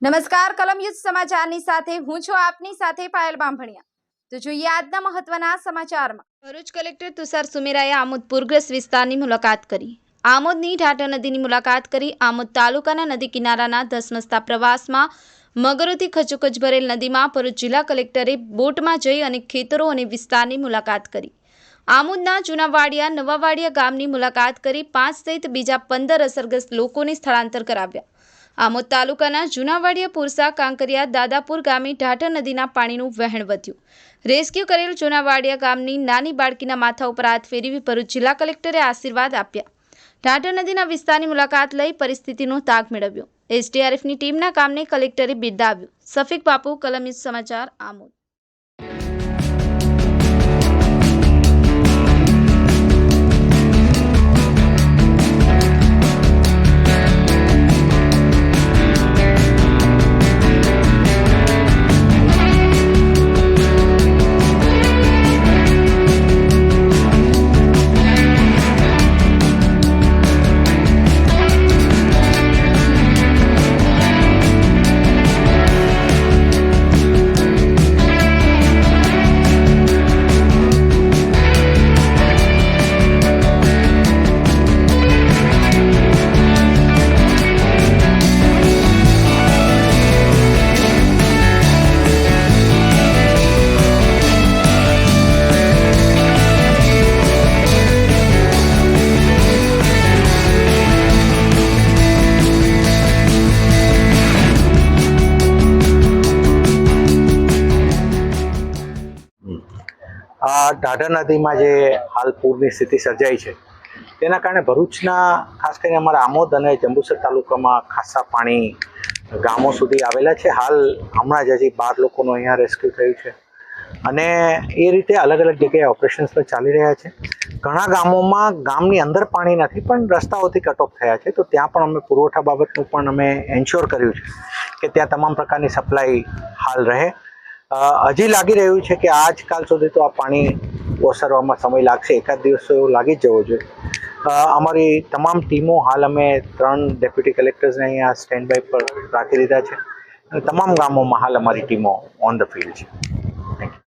નમસ્કાર કલમ યુદ્ધ સમાચારની સાથે હું છું આપની સાથે પાયલ બાંભણિયા। તો જોઈએ આજના મહત્વના સમાચારમાં। ભરૂચ કલેક્ટર તુષાર સુમેરાએ આમોદ પૂરગ્રસ્ત વિસ્તારની મુલાકાત કરી। આમોદની ઢાઢર નદીની મુલાકાત કરી। આમોદ તાલુકાના નદી કિનારાના ધસમસતા પ્રવાસમાં મગરોથી ખચોખચ ભરેલ નદીમાં ભરૂચ જિલ્લા કલેક્ટરે બોટમાં જઈ અને ખેતરો અને વિસ્તારની મુલાકાત કરી। આમોદના જૂના વાડિયા નવા વાડિયા ગામની મુલાકાત કરી 5 સહિત બીજા 15 અસરગ્રસ્ત લોકોને સ્થળાંતર કરાવ્યા। આમોદ તાલુકાના જૂનાવાડિયા પુરસા કાંકરિયા દાદાપુર ગામે ઢાઢર નદીના પાણીનું વહેણ વધ્યું। રેસ્ક્યુ કરેલ જૂનાવાડિયા ગામની નાની બાળકીના માથા ઉપર હાથ ફેરવી ભરૂચ જિલ્લા કલેક્ટરે આશીર્વાદ આપ્યા। ઢાઢર નદીના વિસ્તારની મુલાકાત લઈ પરિસ્થિતિનો તાગ મેળવ્યો। એસડીઆરએફની ટીમના કામને કલેક્ટરે બિરદાવ્યું। સફીક બાપુ, કલમ યુદ્ધ સમાચાર, આમોદ। ઢાઢર નદીમાં જે હાલ પૂરની સ્થિતિ સર્જાઈ છે તેના કારણે ભરૂચના ખાસ કરીને અમારા આમોદ અને જંબુસર તાલુકામાં ખાસા પાણી ગામો સુધી આવેલા છે। હાલ હમણાં જ હજી 12 લોકોનું અહીંયા રેસ્ક્યુ થયું છે અને એ રીતે અલગ અલગ જગ્યાએ ઓપરેશન્સ પણ ચાલી રહ્યા છે। ઘણા ગામોમાં ગામની અંદર પાણી નથી પણ રસ્તાઓથી કટ ઓફ થયા છે, તો ત્યાં પણ અમે પુરવઠા બાબતનું પણ અમે એન્શ્યોર કર્યું છે કે ત્યાં તમામ પ્રકારની સપ્લાય હાલ રહે। હજી લાગી રહ્યું છે કે આજકાલ સુધી તો આ પાણી ઓસરવામાં સમય લાગશે, એકાદ દિવસ તો એવું લાગી જ જવો જોઈએ। અમારી તમામ ટીમો હાલ અમે 3 ડેપ્યુટી કલેક્ટર્સને અહીંયા સ્ટેન્ડ બાય પર રાખી દીધા છે અને તમામ ગામોમાં હાલ અમારી ટીમો ઓન ધ ફિલ્ડ છે।